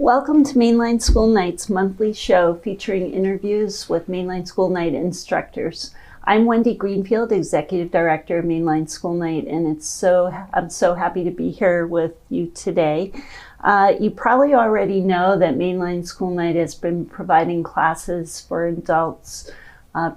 Welcome to Mainline School Night's monthly show featuring interviews with Mainline School Night instructors. I'm Wendy Greenfield, Executive Director of Mainline School Night, and I'm so happy to be here with you today. You probably already know that Mainline School Night has been providing classes for adults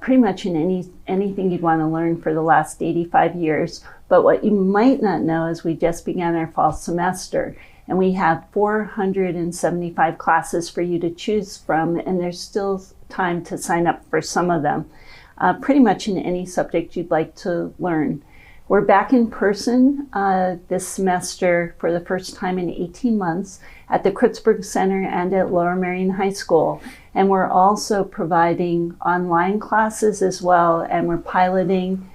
pretty much in anything you'd want to learn for the last 85 years. But what you might not know is we just began our fall semester, and we have 475 classes for you to choose from, and there's still time to sign up for some of them, pretty much in any subject you'd like to learn. We're back in person this semester for the first time in 18 months at the Kritzberg Center and at Lower Merion High School. And we're also providing online classes as well, and we're piloting.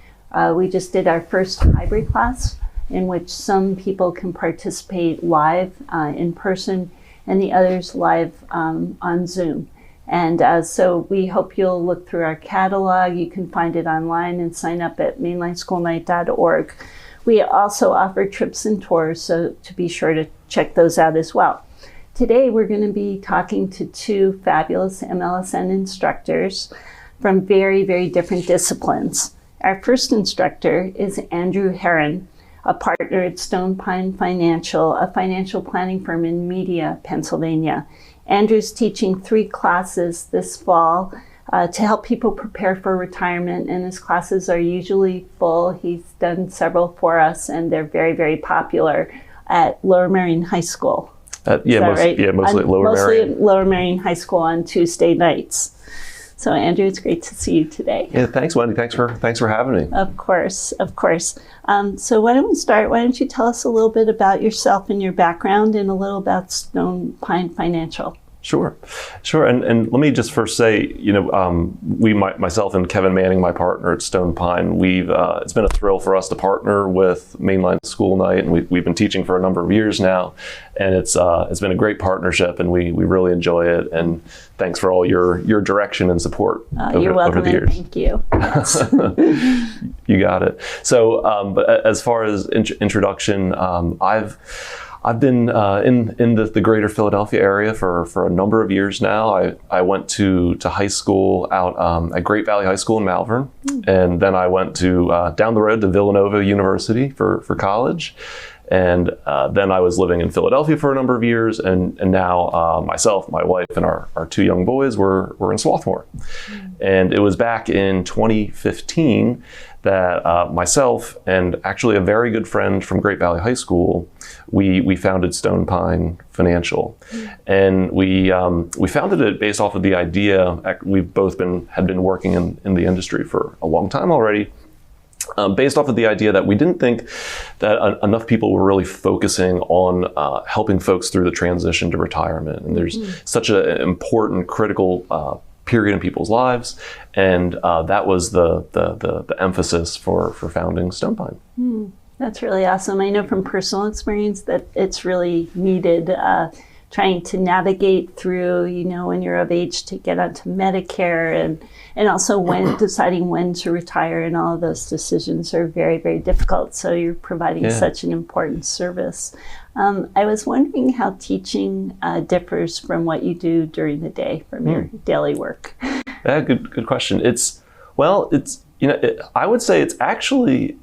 We just did our first hybrid class in which some people can participate live in person and the others live on Zoom. And so we hope you'll look through our catalog. You can find it online and sign up at mainlineschoolnight.org. We also offer trips and tours, so to be sure to check those out as well. Today we're going to be talking to two fabulous MLSN instructors from very, very different disciplines. Our first instructor is Andrew Herron, a partner at Stone Pine Financial, a financial planning firm in Media, Pennsylvania. Andrew's teaching 3 classes this fall to help people prepare for retirement, and his classes are usually full. He's done several for us, and they're very, very popular at Lower Merion High School. Mostly at Lower Merion. Mostly at Lower Merion High School on Tuesday nights. So Andrew, it's great to see you today. Yeah, thanks, Wendy. Thanks for having me. Of course. So why don't we start? Why don't you tell us a little bit about yourself and your background and a little about Stone Pine Financial? Sure. And let me just first say, myself and Kevin Manning, my partner at Stone Pine, it's been a thrill for us to partner with Mainline School Night, and we've been teaching for a number of years now, and it's been a great partnership, and we really enjoy it. And thanks for all your direction and support over the years. Thank you. Yes. You got it. So, but as far as introduction, I've been in the greater Philadelphia area for a number of years now. I went to high school out at Great Valley High School in Malvern, and then I went to down the road to Villanova University for college. And then I was living in Philadelphia for a number of years, and now myself, my wife, and our 2 young boys were in Swarthmore. And it was back in 2015 that myself and actually a very good friend from Great Valley High School, we founded Stone Pine Financial. And we founded it based off of the idea, we've both had been working in the industry for a long time already, based off of the idea that we didn't think that enough people were really focusing on helping folks through the transition to retirement. And there's such an important, critical period in people's lives, and that was the emphasis for founding Stone Pine. That's really awesome. I know from personal experience that it's really needed, trying to navigate through, when you're of age to get onto Medicare, and also deciding when to retire, and all of those decisions are very, very difficult. So you're providing such an important service. I was wondering how teaching differs from what you do during the day, from your daily work. Yeah, good question. I would say it's actually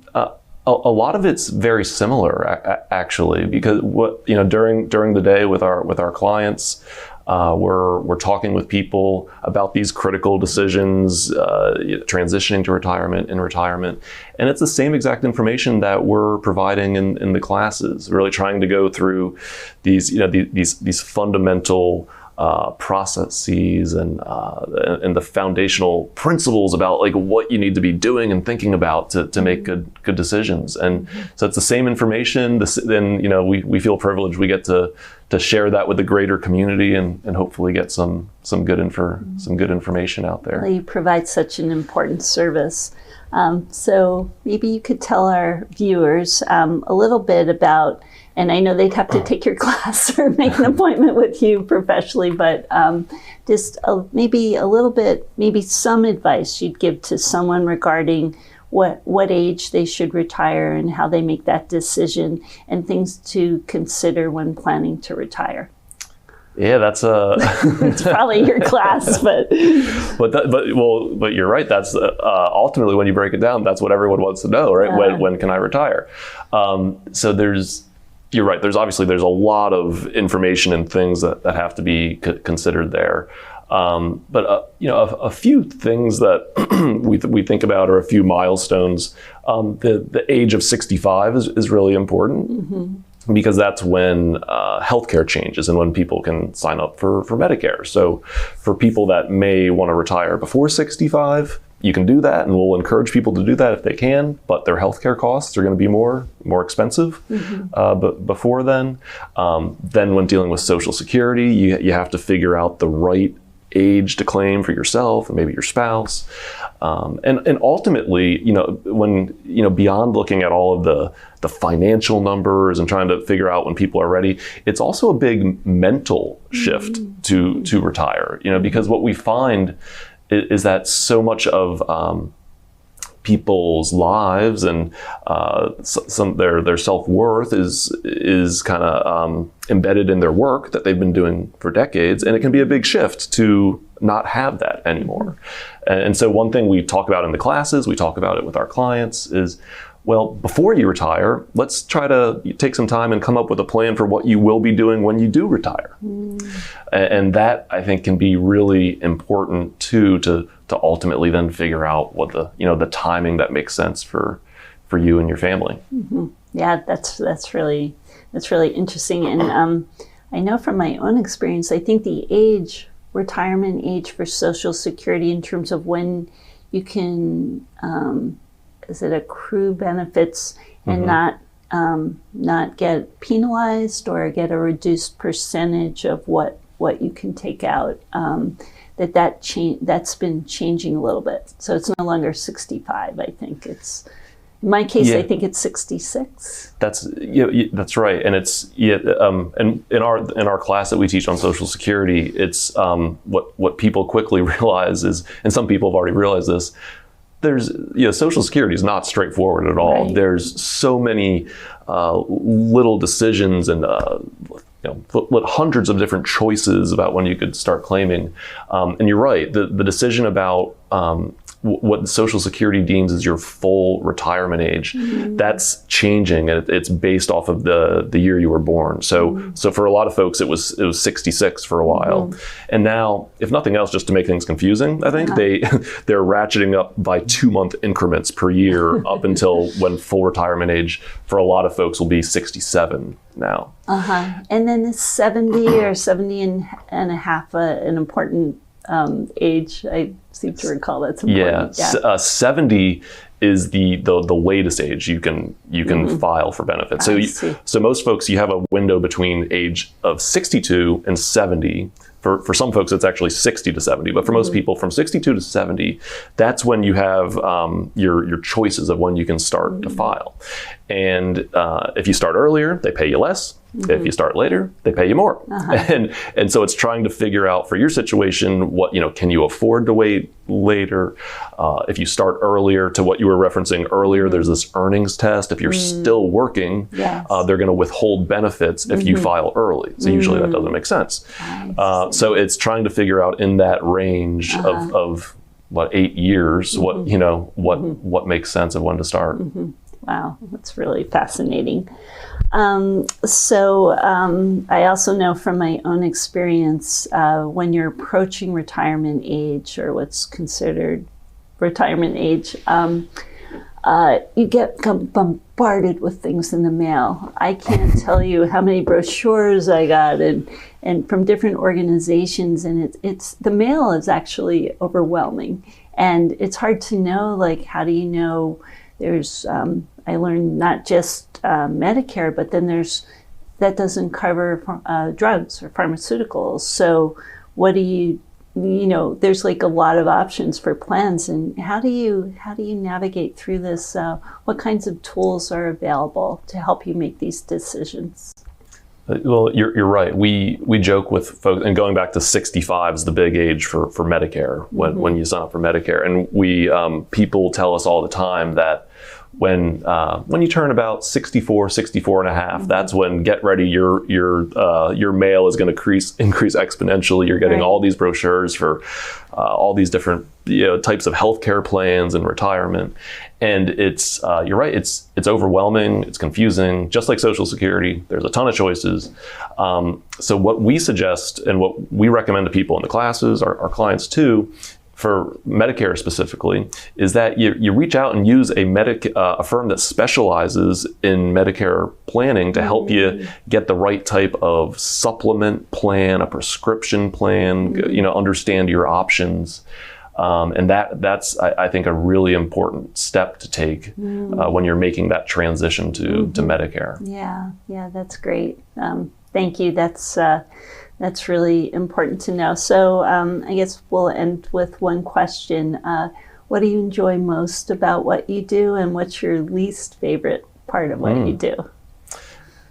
a lot of it's very similar, actually, because during the day with our clients, we're talking with people about these critical decisions, transitioning to retirement, and it's the same exact information that we're providing in the classes. Really trying to go through these fundamental processes and the foundational principles about what you need to be doing and thinking about to make good decisions. And so it's the same information. Then we feel privileged. We get to share that with the greater community and hopefully get some good information out there. Well, you provide such an important service. So maybe you could tell our viewers a little bit about, and I know they'd have to take your class or make an appointment with you professionally, but just maybe a little bit, maybe some advice you'd give to someone regarding what age they should retire and how they make that decision and things to consider when planning to retire. Yeah, that's It's probably your class, but you're right. That's ultimately, when you break it down, that's what everyone wants to know, right? When can I retire? So you're right. There's a lot of information and things that have to be considered there. But a few things that we think about, or a few milestones. The age of 65 is really important. Mm-hmm. Because that's when healthcare changes and when people can sign up for Medicare. So for people that may want to retire before 65, you can do that, and we'll encourage people to do that if they can, but their healthcare costs are going to be more expensive. Mm-hmm. But before then when dealing with Social Security, you have to figure out the right age to claim for yourself and maybe your spouse. And ultimately, when, beyond looking at all of the financial numbers and trying to figure out when people are ready, it's also a big mental shift to retire, because what we find is that so much of people's lives and their self-worth is kind of embedded in their work that they've been doing for decades, and it can be a big shift to not have that anymore. And so one thing we talk about in the classes, we talk about it with our clients, is, well, before you retire, let's try to take some time and come up with a plan for what you will be doing when you do retire. And that, I think, can be really important too, to ultimately then figure out what the timing that makes sense for you and your family. Mm-hmm. Yeah, that's really interesting. And I know from my own experience, I think the retirement age for Social Security, in terms of when you can accrue benefits and not get penalized or get a reduced percentage of what you can take out, that's been changing a little bit. So it's no longer 65. I think in my case, I think it's 66. That's right, and it's and in our class that we teach on Social Security, it's what people quickly realize is, and some people have already realized this. There's Social Security is not straightforward at all. Right. There's so many little decisions and hundreds of different choices about when you could start claiming. And you're right, the decision about what Social Security deems as your full retirement age, that's changing, and it's based off of the year you were born. So for a lot of folks, it was 66 for a while, and now, if nothing else, just to make things confusing, I think they're ratcheting up by 2-month increments per year up until when full retirement age for a lot of folks will be 67 now. And then is 70 or 70 and a half an important age? I seem to recall that's important. Yeah. 70 is the latest age you can file for benefits. So most folks, you have a window between age of 62 and 70. For some folks, it's actually 60 to 70, but for most people, from 62 to 70, that's when you have your choices of when you can start to file. And if you start earlier, they pay you less. If you start later, they pay you more. And so it's trying to figure out for your situation, what, can you afford to wait later? If you start earlier, to what you were referencing earlier, there's this earnings test. If you're still working, they're going to withhold benefits if you file early. So usually that doesn't make sense. So it's trying to figure out in that range of what, 8 years, what makes sense of when to start. Wow, that's really fascinating. So I also know from my own experience, when you're approaching retirement age, or what's considered retirement age, you get bombarded with things in the mail. I can't tell you how many brochures I got and from different organizations, and it's the mail is actually overwhelming, and it's hard to know, like, how do you know? There's I learned not just Medicare, but then that doesn't cover drugs or pharmaceuticals. So what do you there's like a lot of options for plans, and how do you navigate through this? What kinds of tools are available to help you make these decisions? Well, you're right. We joke with folks, and going back to 65 is the big age for Medicare when you sign up for Medicare. And people tell us all the time that when you turn about 64, 64 and a half, that's when get ready, your mail is going to increase exponentially. You're getting all these brochures for all these different types of healthcare plans and retirement. And it's you're right, it's overwhelming, it's confusing, just like Social Security. There's a ton of choices. So what we suggest and what we recommend to people in the classes, our clients too, for Medicare specifically, is that you reach out and use a firm that specializes in Medicare planning to help you get the right type of supplement plan, a prescription plan, understand your options. And that's, I think, a really important step to take when you're making that transition to Medicare. Yeah, that's great. Thank you. That's really important to know. So I guess we'll end with one question. What do you enjoy most about what you do, and what's your least favorite part of what you do?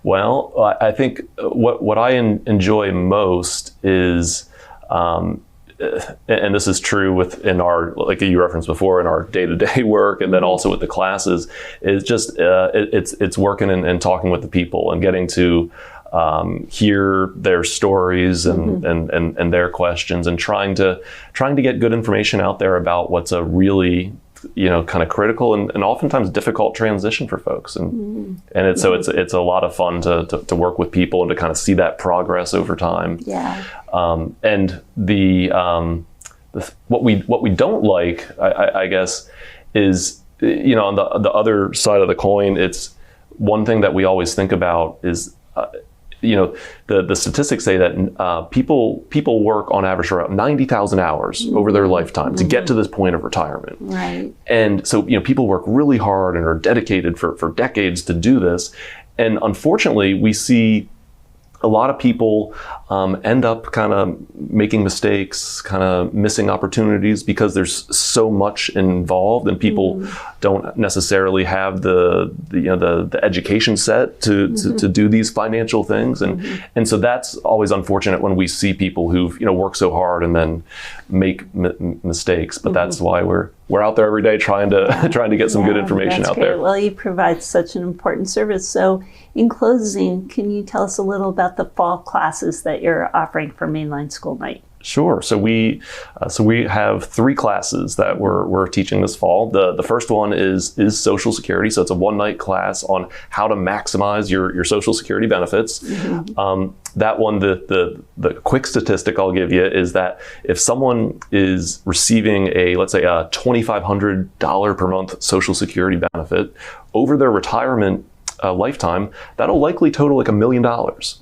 Well, I think what I enjoy most is, and this is true in our, like you referenced before, in our day-to-day work, and then also with the classes, is just it's working and talking with the people and getting to hear their stories and their questions, and trying to get good information out there about what's a really kind of critical and oftentimes difficult transition for folks, and it's a lot of fun to work with people and to kind of see that progress over time. And what we don't like, I guess, is on the other side of the coin. It's one thing that we always think about is the statistics say that people work on average around 90,000 hours over their lifetime to get to this point of retirement. Right. And so people work really hard and are dedicated for decades to do this. And unfortunately, we see a lot of people end up kind of making mistakes, kind of missing opportunities because there's so much involved, and people don't necessarily have the education set to do these financial things, and so that's always unfortunate when we see people who've worked so hard and then make mistakes. But that's why we're out there every day trying to get some good information out there. Well, you provide such an important service. So in closing, can you tell us a little about the fall classes that you're offering for Mainline School Night? Sure. So we have 3 classes that we're teaching this fall. The first one is Social Security. So it's a one-night class on how to maximize your Social Security benefits. That one, the quick statistic I'll give you is that if someone is receiving let's say a $2,500 per month Social Security benefit over their retirement lifetime, that'll likely total like $1 million.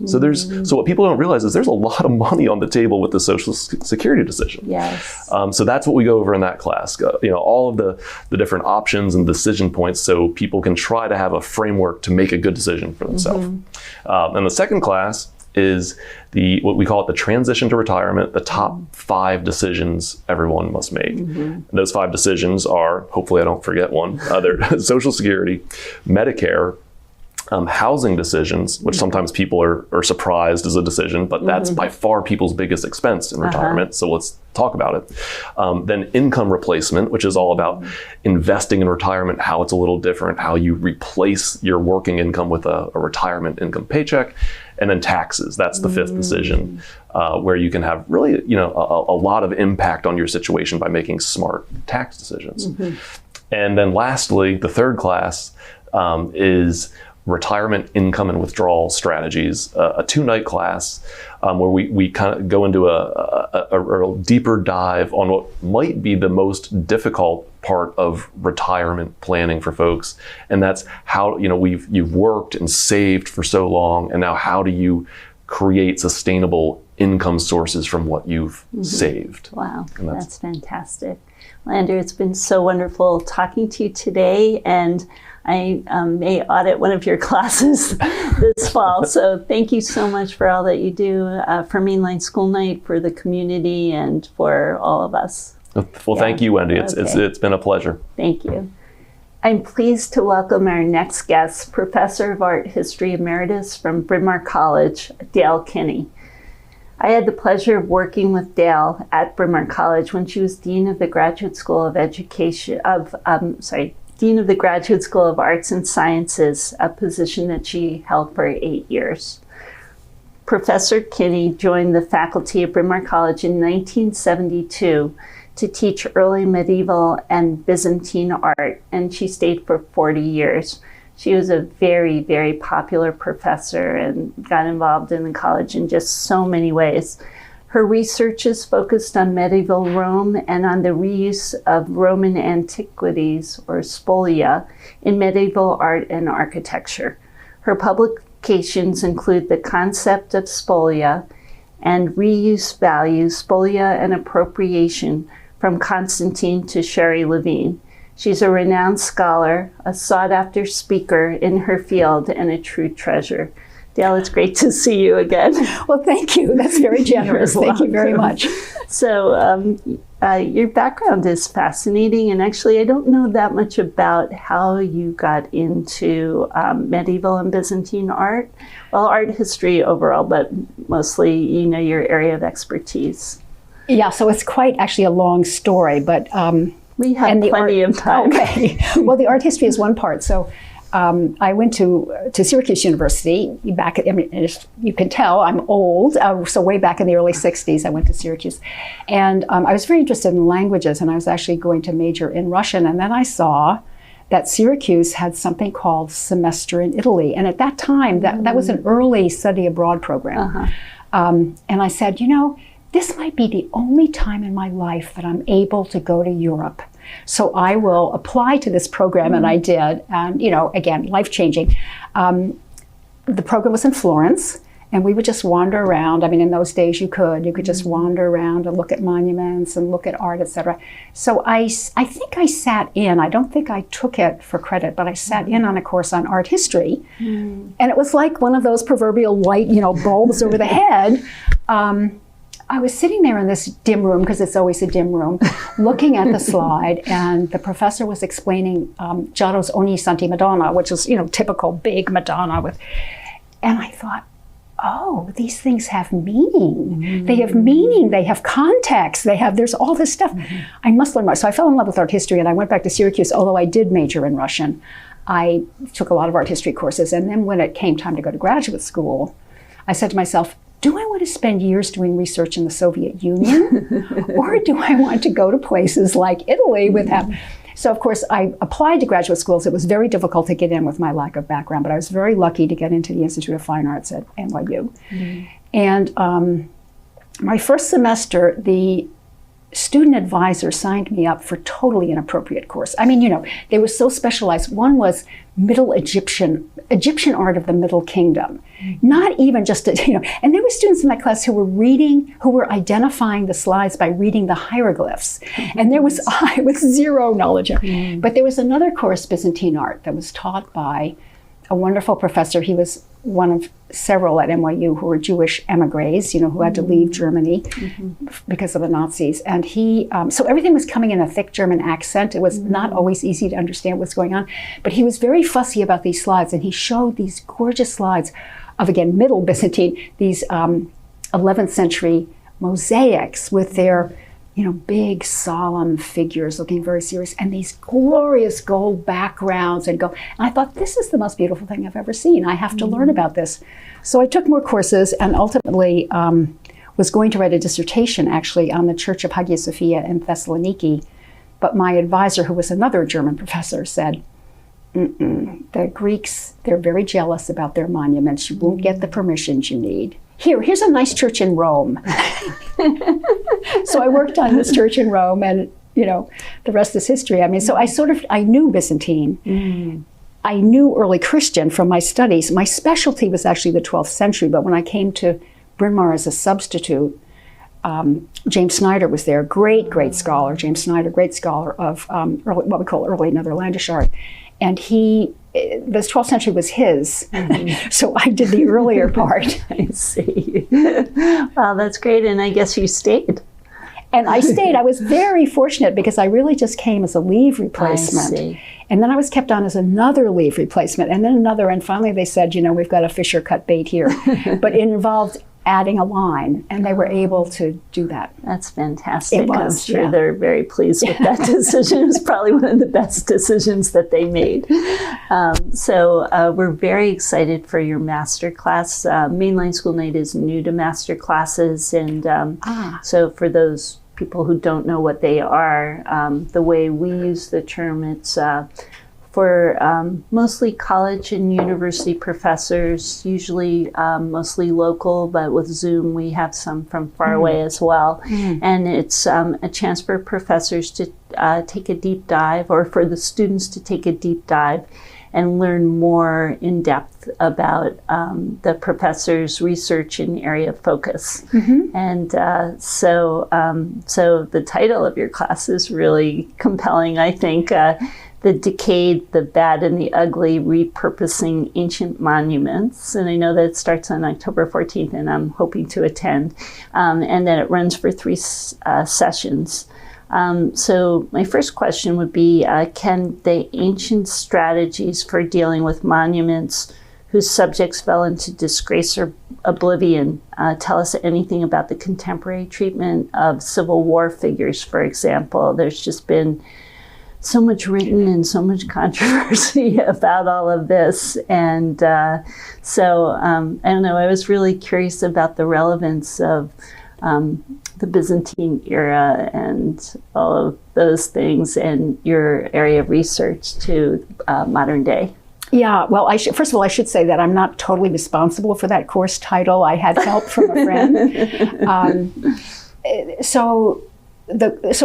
So what people don't realize is there's a lot of money on the table with the Social Security decision. Yes. So that's what we go over in that class. All of the different options and decision points, so people can try to have a framework to make a good decision for themselves. And the second class is what we call it the transition to retirement, the top 5 decisions everyone must make. Those 5 decisions are, hopefully I don't forget one, they're Social Security, Medicare, housing decisions, which sometimes people are surprised as a decision, but that's by far people's biggest expense in retirement. So let's talk about it. Then income replacement, which is all about investing in retirement, how it's a little different, how you replace your working income with a retirement income paycheck. And then taxes, that's the 5th decision, where you can have really, a lot of impact on your situation by making smart tax decisions. And then lastly, the 3rd class is retirement income and withdrawal strategies, a 2-night class where we kind of go into a deeper dive on what might be the most difficult part of retirement planning for folks, and that's how you've worked and saved for so long, and now how do you create sustainable income sources from what you've saved. Wow, that's fantastic. Well, Andrew, it's been so wonderful talking to you today, and I may audit one of your classes this fall. So thank you so much for all that you do for Mainline School Night, for the community, and for all of us. Well, thank you, Wendy. It's been a pleasure. Thank you. I'm pleased to welcome our next guest, Professor of Art History Emeritus from Bryn Mawr College, Dale Kinney. I had the pleasure of working with Dale at Bryn Mawr College when she was Dean of the Graduate School of Dean of the Graduate School of Arts and Sciences, a position that she held for 8 years. Professor Kinney joined the faculty at Bryn Mawr College in 1972 to teach early medieval and Byzantine art, and she stayed for 40 years. She was a very, very popular professor and got involved in the college in just so many ways. Her research is focused on medieval Rome and on the reuse of Roman antiquities, or spolia, in medieval art and architecture. Her publications include The Concept of Spolia and Reuse Value, Spolia and Appropriation, from Constantine to Sherry Levine. She's a renowned scholar, a sought-after speaker in her field, and a true treasure. Dale, it's great to see you again. Well, thank you. That's very generous. Thank you very much. So your background is fascinating, and actually I don't know that much about how you got into medieval and Byzantine art. Well, art history overall, but mostly, your area of expertise. Yeah, so it's quite actually a long story, but we have plenty of time. Okay. Well, the art history is one part. So I went to Syracuse University back at, you can tell I'm old, so way back in the early 60s I went to Syracuse. And I was very interested in languages, and I was actually going to major in Russian. And then I saw that Syracuse had something called Semester in Italy. And at that time, that was an early study abroad program. And I said, this might be the only time in my life that I'm able to go to Europe. So I will apply to this program, and I did. And, again, life-changing. The program was in Florence, and we would just wander around. I mean, in those days you could just wander around and look at monuments and look at art, etc. So I think I sat in, I don't think I took it for credit, but I sat in on a course on art history. And it was like one of those proverbial light, bulbs over the head. I was sitting there in this dim room, because it's always a dim room, looking at the slide, and the professor was explaining Giotto's Ogni Santi Madonna, which is, typical big Madonna and I thought, oh, these things have meaning. They have meaning, they have context, there's all this stuff. I must learn more. So I fell in love with art history, and I went back to Syracuse, although I did major in Russian. I took a lot of art history courses, and then when it came time to go to graduate school, I said to myself, do I want to spend years doing research in the Soviet Union? Or do I want to go to places like Italy with that? So, of course, I applied to graduate schools. It was very difficult to get in with my lack of background, but I was very lucky to get into the Institute of Fine Arts at NYU. And my first semester, the student advisor signed me up for totally inappropriate course. I mean, they were so specialized. One was Middle Egyptian art of the Middle Kingdom. Not even just, and there were students in that class who were identifying the slides by reading the hieroglyphs. And I with zero knowledge of it. But there was another course, Byzantine art, that was taught by a wonderful professor. He was one of several at NYU who were Jewish emigres, who had to leave Germany because of the Nazis. And so everything was coming in a thick German accent. It was not always easy to understand what's going on. But he was very fussy about these slides, and he showed these gorgeous slides of, again, Middle Byzantine, these 11th century mosaics with their big solemn figures looking very serious, and these glorious gold backgrounds and I thought, this is the most beautiful thing I've ever seen. I have to learn about this. So I took more courses, and ultimately was going to write a dissertation actually on the Church of Hagia Sophia in Thessaloniki. But my advisor, who was another German professor, said, the Greeks, they're very jealous about their monuments. You won't get the permissions you need. Here's a nice church in Rome. So I worked on this church in Rome, and the rest is history. I mean, so I knew Byzantine. I knew early Christian from my studies. My specialty was actually the 12th century, but when I came to Bryn Mawr as a substitute, James Snyder was there, great scholar. James Snyder, great scholar of what we call early Netherlandish art. And the 12th century was his. So I did the earlier part. I see. Wow, that's great. And I guess you stayed. And I stayed. I was very fortunate because I really just came as a leave replacement. I see. And then I was kept on as another leave replacement, and then another. And finally they said, we've got a fish or cut bait here. But it involved adding a line, and they were able to do that. That's fantastic. It was, I'm sure they're very pleased with that decision. It was probably one of the best decisions that they made. So we're very excited for your master class. Mainline School Night is new to master classes, and so for those people who don't know what they are, the way we use the term, it's for mostly college and university professors, usually mostly local, but with Zoom we have some from far away as well. And it's a chance for professors to take a deep dive, or for the students to take a deep dive and learn more in depth about the professor's research and area of focus. And so the title of your class is really compelling, I think. The Decayed, the Bad, and the Ugly, Repurposing Ancient Monuments. And I know that it starts on October 14th, and I'm hoping to attend. And then it runs for 3 sessions. So my first question would be, can the ancient strategies for dealing with monuments whose subjects fell into disgrace or oblivion tell us anything about the contemporary treatment of Civil War figures, for example? There's just been so much written and so much controversy about all of this. And so I don't know, I was really curious about the relevance of the Byzantine era and all of those things and your area of research to modern day. Yeah, well, first of all, I should say that I'm not totally responsible for that course title. I had help from a friend. So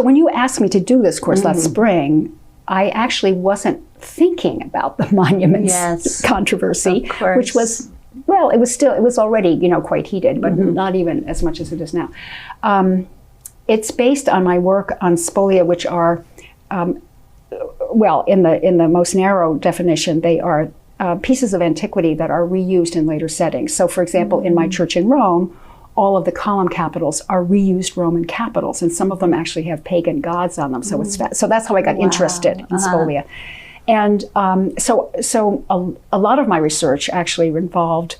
when you asked me to do this course last spring, I actually wasn't thinking about the monuments controversy, which was, well, it was already, quite heated, but not even as much as it is now. It's based on my work on spolia, which are, well, in the most narrow definition, they are pieces of antiquity that are reused in later settings. So, for example, in my church in Rome, all of the column capitals are reused Roman capitals, and some of them actually have pagan gods on them. So so that's how I got interested in spolia. And so a lot of my research actually involved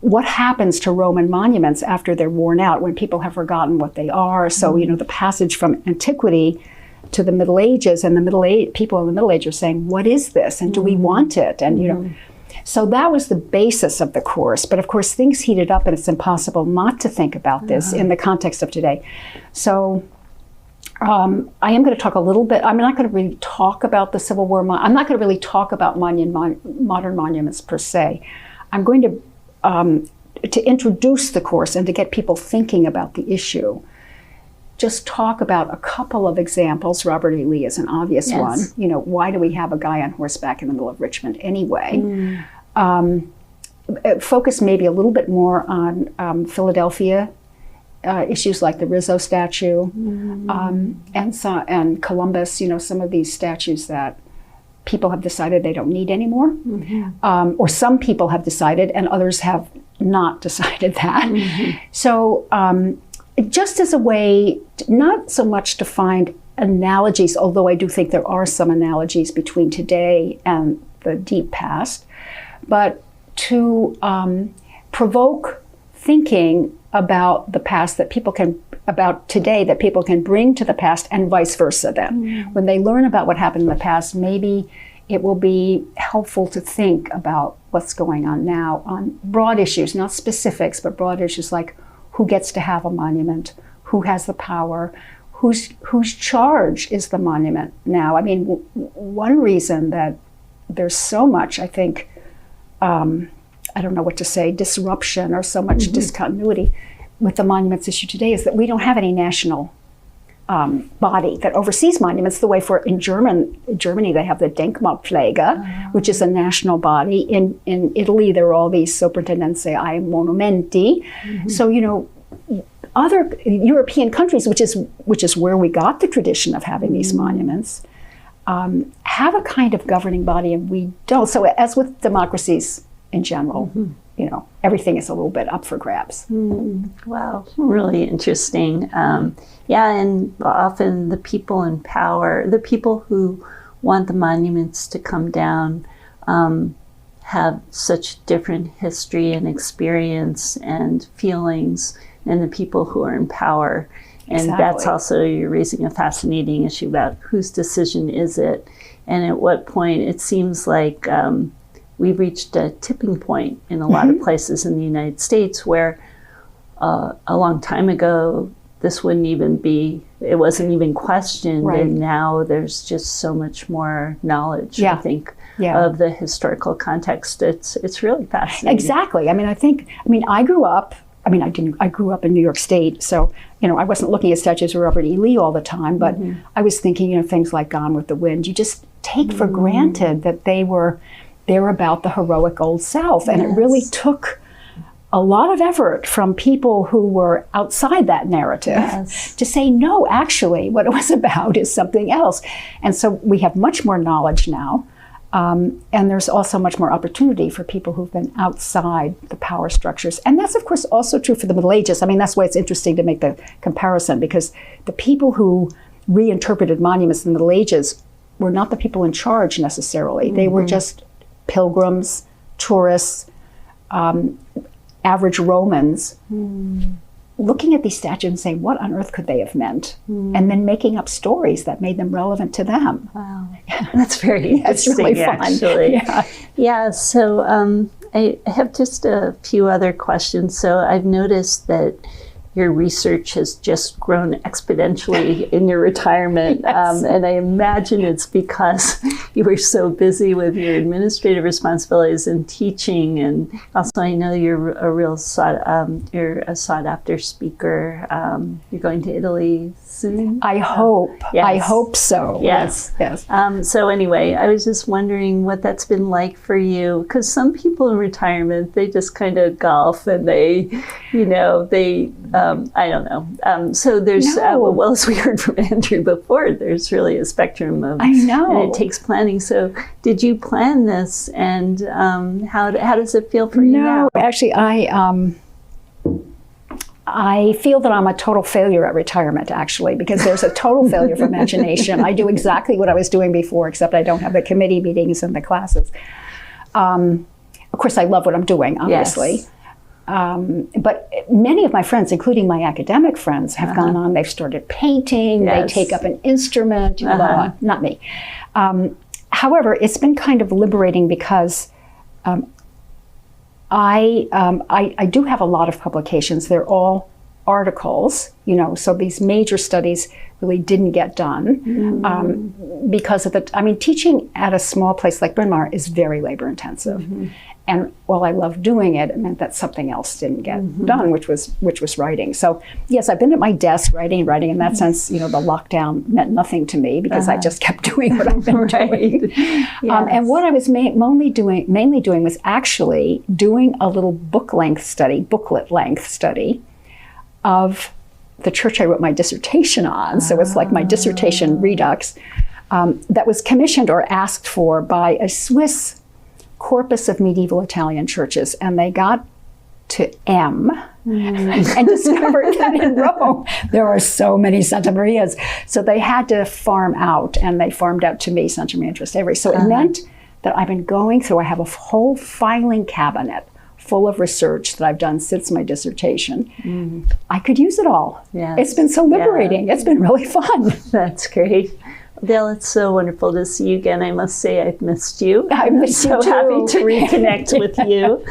what happens to Roman monuments after they're worn out, when people have forgotten what they are. So, the passage from antiquity to the Middle Ages, and people in the Middle Age are saying, what is this? And do we want it? And, so that was the basis of the course. But of course, things heated up, and it's impossible not to think about this in the context of today. So I am going to talk a little bit. I'm not going to really talk about the Civil War. I'm not going to really talk about modern monuments per se. I'm going to introduce the course and to get people thinking about the issue. Just talk about a couple of examples. Robert E. Lee is an obvious one. Why do we have a guy on horseback in the middle of Richmond anyway? Focus maybe a little bit more on Philadelphia issues like the Rizzo statue and Columbus. Some of these statues that people have decided they don't need anymore, or some people have decided, and others have not decided that. So. Just as a way, not so much to find analogies, although I do think there are some analogies between today and the deep past, but to provoke thinking about the past about today that people can bring to the past, and vice versa then. When they learn about what happened in the past, maybe it will be helpful to think about what's going on now on broad issues, not specifics, but broad issues like who gets to have a monument, who has the power, whose charge is the monument now. I mean, one reason that there's so much, I think, I don't know what to say, disruption or so much discontinuity with the monuments issue today is that we don't have any national body that oversees monuments the way in Germany they have the Denkmalpflege, which is a national body. In Italy there are all these Soprintendenze ai Monumenti. So other European countries, which is where we got the tradition of having these monuments, have a kind of governing body, and we don't. So as with democracies in general, everything is a little bit up for grabs. Wow, really interesting. And often the people in power, the people who want the monuments to come down, have such different history and experience and feelings than the people who are in power. And Exactly. that's also, you're raising a fascinating issue about whose decision is it, and at what point. It seems like we've reached a tipping point in a lot of places in the United States where a long time ago, this wouldn't even be, it wasn't even questioned. Right. And now there's just so much more knowledge, Yeah. I think, Yeah. of the historical context. It's really fascinating. Exactly. I mean, I grew up, I grew up in New York State, so, I wasn't looking at statues of Robert E. Lee all the time, but I was thinking, things like Gone with the Wind. You just take for granted that they're about the heroic Old South. And it really took a lot of effort from people who were outside that narrative to say, no, actually, what it was about is something else. And so we have much more knowledge now. And there's also much more opportunity for people who've been outside the power structures. And that's, of course, also true for the Middle Ages. I mean, that's why it's interesting to make the comparison, because the people who reinterpreted monuments in the Middle Ages were not the people in charge necessarily. They were just pilgrims, tourists, average Romans, looking at these statues and saying, what on earth could they have meant? And then making up stories that made them relevant to them. Wow. That's very interesting, it's really fun. Actually. Yeah, so I have just a few other questions. So I've noticed that your research has just grown exponentially in your retirement. And I imagine it's because you were so busy with your administrative responsibilities and teaching. And also, I know you're a real sought after speaker. You're going to Italy soon? I hope. Yes. I hope so. Yes. Yes. So anyway, I was just wondering what that's been like for you, because some people in retirement, they just kind of golf and they, I don't know. So there's, well, as we heard from Andrew before, there's really a spectrum of, I know. And it takes planning. So did you plan this, and how does it feel for you now? No, actually, I feel that I'm a total failure at retirement, actually, because there's a total failure of imagination. I do exactly what I was doing before, except I don't have the committee meetings and the classes. Of course, I love what I'm doing, obviously. Yes. But many of my friends, including my academic friends, have gone on. They've started painting. Yes. They take up an instrument. Blah, blah, blah. Not me. However, it's been kind of liberating because I do have a lot of publications. They're all articles, so these major studies really didn't get done because of teaching at a small place like Bryn Mawr is very labor intensive. And while I loved doing it, it meant that something else didn't get done, which was writing. So yes, I've been at my desk writing. In that sense, the lockdown meant nothing to me because I just kept doing what I've been doing. Yes. And what I was mainly doing was actually doing a little booklet length study of the church I wrote my dissertation on. So it's like my dissertation redux that was commissioned or asked for by a Swiss corpus of medieval Italian churches, and they got to M and discovered that in Rome there are so many Santa Marias. So they had to farm out, and they farmed out to me Santa Maria in Trastevere. So it meant that I've been going through, I have a whole filing cabinet full of research that I've done since my dissertation. I could use it all. Yes. It's been so liberating. It's been really fun. That's great. Dale, it's so wonderful to see you again. I must say I've missed you. I miss you so too. Happy to reconnect with you.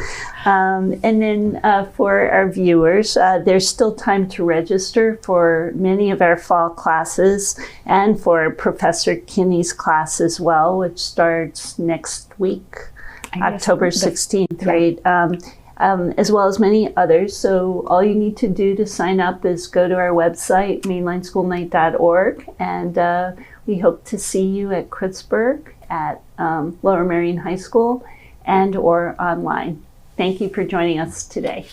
And then for our viewers, there's still time to register for many of our fall classes and for Professor Kinney's class as well, which starts next week, October 16th, right? As well as many others. So all you need to do to sign up is go to our website, mainlineschoolnight.org, and we hope to see you at Kritzburg, at Lower Merion High School, and or online. Thank you for joining us today.